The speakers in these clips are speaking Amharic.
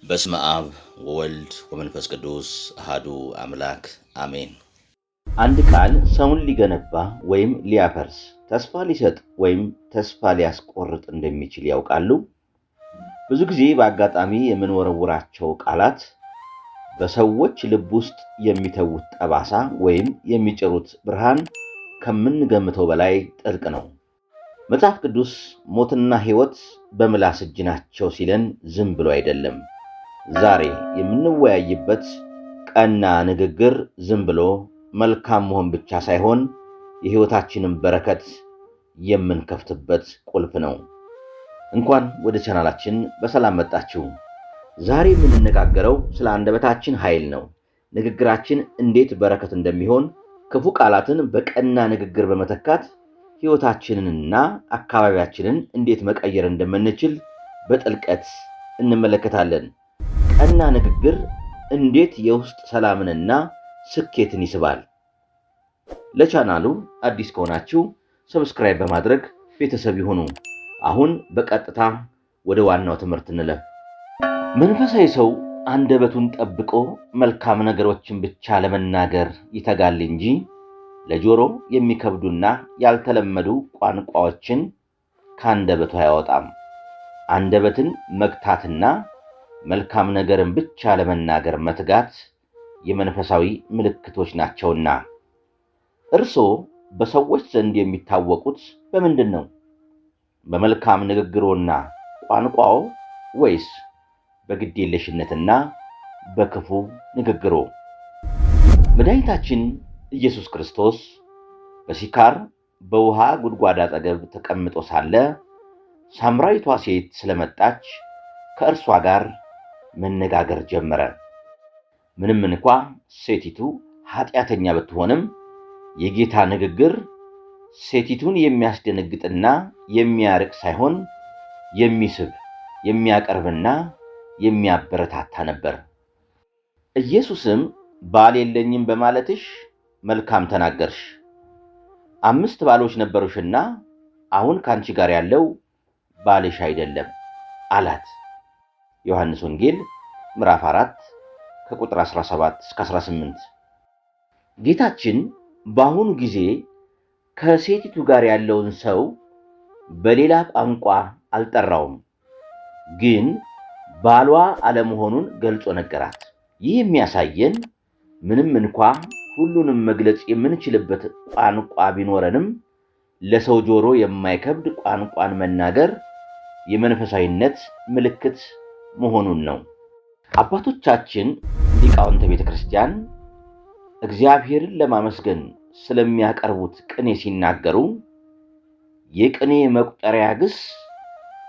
በስመ አብ ወወልድ ወመንፈስ ቅዱስ አሐዱ አምላክ አሜን። አንድ ቃል ሰውን ሊገነባ ወይም ሊያፈርስ፣ ተስፋ ሊሰጥ ወይም ተስፋ ሊያስቆርጥ እንደሚችል ያውቃሉ? ብዙ ጊዜ በአጋጣሚ የምንወረውራቸው ቃላት በሰዎች ልብ ውስጥ የሚተዉት ጠባሳ ወይም የሚጭሩት ብርሃን ከምንገምተው በላይ ጥልቅ ነው። መጽሐፍ ቅዱስ ሞትና ሕይወት በምላስ እጅ ናቸው ሲለን ዝም ብሎ አይደለም። ዛሬ የምንወያይበት ቀና ንግግር ዝም ብሎ መልካም መሆን ብቻ ሳይሆን የሕይወታችንን በረከት የምንከፍትበት ቁልፍ ነው። እንኳን ወደ ቻናላችን በሰላም መጣችሁ። ዛሬ የምንነጋገረው ስለ አንደበታችን ኃይል ነው። ንግግራችን እንዴት በረከት እንደሚሆን፣ ክፉ ቃላትን በቀና ንግግር በመተካት ሕይወታችንንና አካባቢያችንን እንዴት መቀየር እንደምንችል በጥልቀት እንመለከታለን። ቀና ንግግር እንዴት የውስጥ ሰላምንና ስኬትን ይስባል? ለቻናሉ አዲስ ከሆናችሁ ሰብስክራይብ በማድረግ ቤተሰብ ይሁኑ። አሁን በቀጥታ ወደ ዋናው ትምህርት እንለፍ። መንፈሳዊ ሰው አንደበቱን ጠብቆ መልካም ነገሮችን ብቻ ለመናገር ይተጋል እንጂ ለጆሮ የሚከብዱና ያልተለመዱ ቋንቋዎችን ከአንደበቱ አያወጣም። አንደበትን መግታትና መልካም ነገርን ብቻ ለመናገር መትጋት የመንፈሳዊ ምልክቶች ናቸውና። እርስዎ በሰዎች ዘንድ የሚታወቁት በምንድን ነው? በመልካም ንግግሮና ቋንቋው ወይስ በግዴለሽነትና በክፉ ንግግሮ? መድኃኒታችን ኢየሱስ ክርስቶስ በሲካር በውሃ ጉድጓድ አጠገብ ተቀምጦ ሳለ ሳምራዊቷ ሴት ስለመጣች ከእርሷ ጋር መነጋገር ጀመረ። ምንም እንኳ ሴቲቱ ኃጢአተኛ ብትሆንም የጌታ ንግግር ሴቲቱን የሚያስደነግጥና የሚያርቅ ሳይሆን የሚስብ፣ የሚያቀርብና የሚያበረታታ ነበር። ኢየሱስም ባል የለኝም በማለትሽ መልካም ተናገርሽ፣ 5 ባሎች ነበሩሽና አሁን ካንቺ ጋር ያለው ባልሽ አይደለም አላት። ዮሐንስ ወንጌል ምዕራፍ 4 ከቁጥር 17 እስከ 18። ጌታችን በአሁኑ ጊዜ ከሴቲቱ ጋር ያለውን ሰው በሌላ ቋንቋ አልጠራውም፣ ግን ባሏ አለመሆኑን ገልጾ ነገራት። ይህ የሚያሳየን ምንም እንኳ ሁሉንም መግለጽ የምንችልበት ቋንቋ ቢኖረንም ለሰው ጆሮ የማይከብድ ቋንቋን መናገር የመንፈሳዊነት ምልክት መሆኑን ነው። አባቶቻችን ሊቃውንተ ቤተ ክርስቲያን እግዚአብሔርን ለማመስገን ስለሚያቀርቡት ቅኔ ሲናገሩ የቅኔ መቁጠሪያ ግስ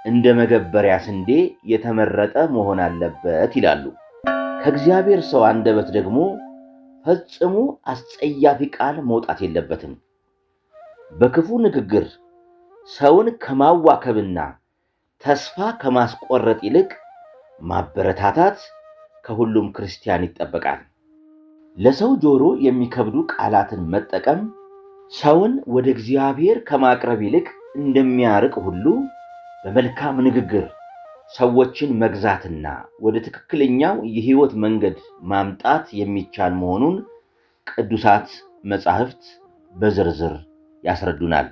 እንደ መገበሪያ ስንዴ የተመረጠ መሆን አለበት ይላሉ። ከእግዚአብሔር ሰው አንደበት ደግሞ ፈጽሞ አስጸያፊ ቃል መውጣት የለበትም። በክፉ ንግግር ሰውን ከማዋከብና ተስፋ ከማስቆረጥ ይልቅ ማበረታታት ከሁሉም ክርስቲያን ይጠበቃል። ለሰው ጆሮ የሚከብዱ ቃላትን መጠቀም ሰውን ወደ እግዚአብሔር ከማቅረብ ይልቅ እንደሚያርቅ ሁሉ በመልካም ንግግር ሰዎችን መግዛትና ወደ ትክክለኛው የሕይወት መንገድ ማምጣት የሚቻል መሆኑን ቅዱሳት መጻሕፍት በዝርዝር ያስረዱናል።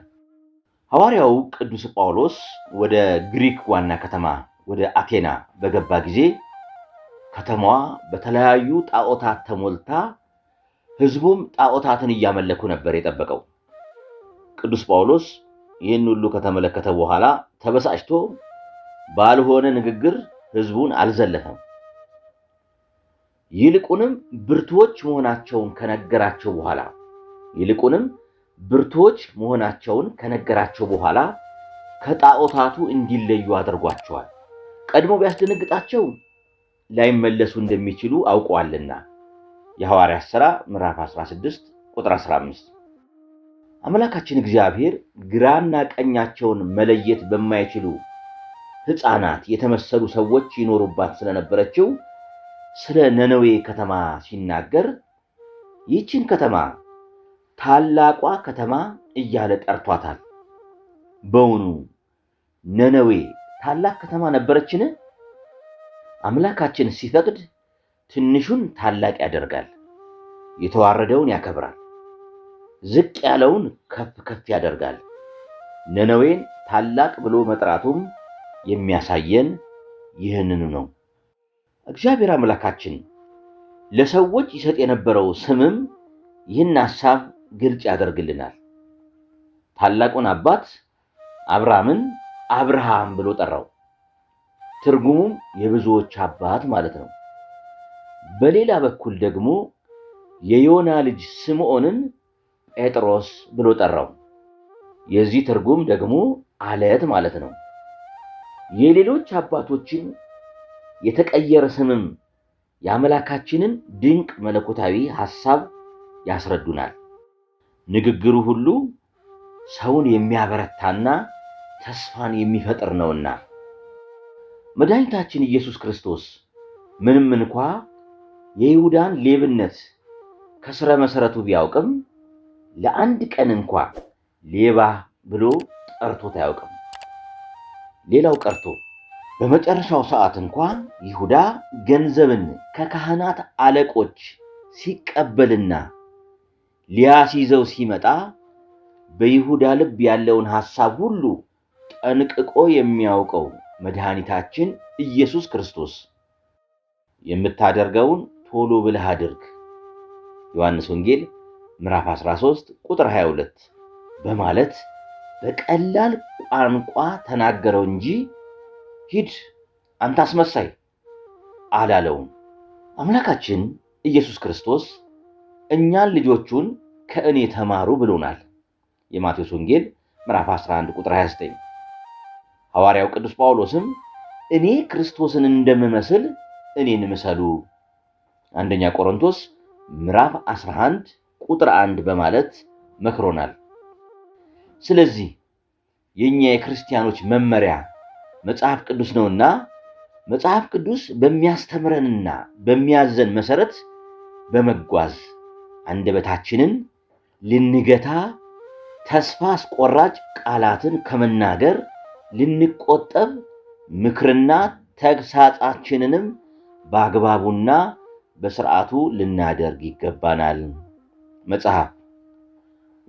ሐዋርያው ቅዱስ ጳውሎስ ወደ ግሪክ ዋና ከተማ ወደ አቴና በገባ ጊዜ ከተማዋ በተለያዩ ጣዖታት ተሞልታ ሕዝቡም ጣዖታትን እያመለኩ ነበር የጠበቀው። ቅዱስ ጳውሎስ ይህን ሁሉ ከተመለከተ በኋላ ተበሳጭቶ ባልሆነ ንግግር ሕዝቡን አልዘለፈም። ይልቁንም ብርቱዎች መሆናቸውን ከነገራቸው በኋላ ከጣዖታቱ እንዲለዩ አድርጓቸዋል። ቀድሞ ቢያስደነግጣቸው ላይመለሱ እንደሚችሉ አውቀዋልና። የሐዋርያት ሥራ ምዕራፍ 16 ቁጥር 15። አምላካችን እግዚአብሔር ግራና ቀኛቸውን መለየት በማይችሉ ሕፃናት የተመሰሉ ሰዎች ይኖሩባት ስለነበረችው ስለ ነነዌ ከተማ ሲናገር ይህችን ከተማ ታላቋ ከተማ እያለ ጠርቷታል። በውኑ ነነዌ ታላቅ ከተማ ነበረችን? አምላካችን ሲፈቅድ ትንሹን ታላቅ ያደርጋል፣ የተዋረደውን ያከብራል፣ ዝቅ ያለውን ከፍ ከፍ ያደርጋል። ነነዌን ታላቅ ብሎ መጥራቱም የሚያሳየን ይህንኑ ነው። እግዚአብሔር አምላካችን ለሰዎች ይሰጥ የነበረው ስምም ይህን ሐሳብ ግልጽ ያደርግልናል። ታላቁን አባት አብርሃምን አብርሃም ብሎ ጠራው። ትርጉሙም የብዙዎች አባት ማለት ነው። በሌላ በኩል ደግሞ የዮና ልጅ ስምዖንን ጴጥሮስ ብሎ ጠራው። የዚህ ትርጉም ደግሞ አለት ማለት ነው። የሌሎች አባቶችን የተቀየረ ስምም የአምላካችንን ድንቅ መለኮታዊ ሐሳብ ያስረዱናል። ንግግሩ ሁሉ ሰውን የሚያበረታና ተስፋን የሚፈጥር ነውና መድኃኒታችን ኢየሱስ ክርስቶስ ምንም እንኳ የይሁዳን ሌብነት ከስረ መሰረቱ ቢያውቅም ለአንድ ቀን እንኳ ሌባ ብሎ ጠርቶት አያውቅም። ሌላው ቀርቶ በመጨረሻው ሰዓት እንኳ ይሁዳ ገንዘብን ከካህናት አለቆች ሲቀበልና ሊያስይዘው ሲመጣ በይሁዳ ልብ ያለውን ሐሳብ ሁሉ ጠንቅቆ የሚያውቀው መድኃኒታችን ኢየሱስ ክርስቶስ የምታደርገውን ቶሎ ብለህ አድርግ ዮሐንስ ወንጌል ምዕራፍ 13 ቁጥር 22 በማለት በቀላል ቋንቋ ተናገረው እንጂ ሂድ አንተ አስመሳይ አላለውም። አምላካችን ኢየሱስ ክርስቶስ እኛን ልጆቹን ከእኔ ተማሩ ብሎናል። የማቴዎስ ወንጌል ምዕራፍ 11 ቁጥር 29። ሐዋርያው ቅዱስ ጳውሎስም እኔ ክርስቶስን እንደምመስል እኔን ምሰሉ አንደኛ ቆሮንቶስ ምዕራፍ 11 ቁጥር 1 በማለት መክሮናል። ስለዚህ የኛ የክርስቲያኖች መመሪያ መጽሐፍ ቅዱስ ነውና መጽሐፍ ቅዱስ በሚያስተምረንና በሚያዘን መሰረት በመጓዝ አንደበታችንን ልንገታ፣ ተስፋ አስቆራጭ ቃላትን ከመናገር ልንቆጠብ፣ ምክርና ተግሳጻችንንም በአግባቡና በስርዓቱ ልናደርግ ይገባናል። መጽሐፍ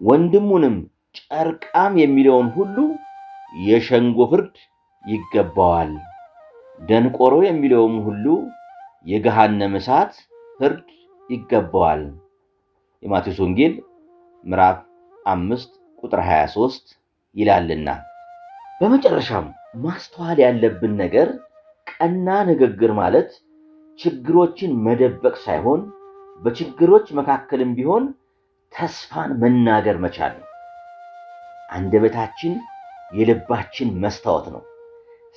ወንድሙንም ጨርቃም የሚለውን ሁሉ የሸንጎ ፍርድ ይገባዋል፣ ደንቆሮ የሚለውም ሁሉ የገሃነመ እሳት ፍርድ ይገባዋል። የማቴዎስ ወንጌል ምዕራፍ 5 ቁጥር 23 ይላልና። በመጨረሻም ማስተዋል ያለብን ነገር ቀና ንግግር ማለት ችግሮችን መደበቅ ሳይሆን በችግሮች መካከልም ቢሆን ተስፋን መናገር መቻል ነው። አንደበታችን የልባችን መስታወት ነው።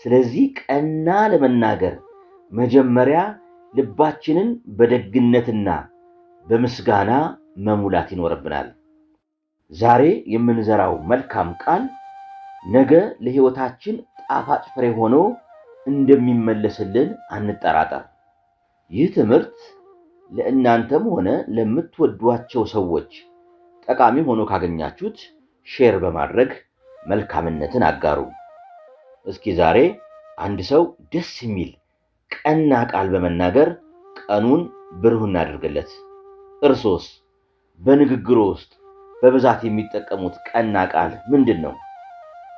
ስለዚህ ቀና ለመናገር መጀመሪያ ልባችንን በደግነትና በምስጋና መሙላት ይኖርብናል። ዛሬ የምንዘራው መልካም ቃል ነገ ለሕይወታችን ጣፋጭ ፍሬ ሆኖ እንደሚመለስልን አንጠራጠር። ይህ ትምህርት ለእናንተም ሆነ ለምትወዷቸው ሰዎች ጠቃሚ ሆኖ ካገኛችሁት ሼር በማድረግ መልካምነትን አጋሩ። እስኪ ዛሬ አንድ ሰው ደስ የሚል ቀና ቃል በመናገር ቀኑን ብሩህ እናድርግለት። እርሶስ በንግግሩ ውስጥ በብዛት የሚጠቀሙት ቀና ቃል ምንድን ነው?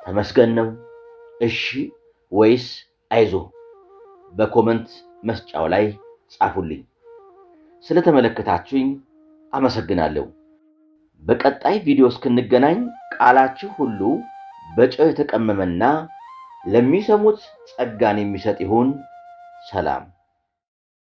ተመስገን ነው? እሺ ወይስ አይዞህ? በኮመንት መስጫው ላይ ጻፉልኝ። ስለተመለከታችሁኝ አመሰግናለሁ። በቀጣይ ቪዲዮ እስክንገናኝ ቃላችሁ ሁሉ በጨው የተቀመመና ለሚሰሙት ጸጋን የሚሰጥ ይሁን። ሰላም።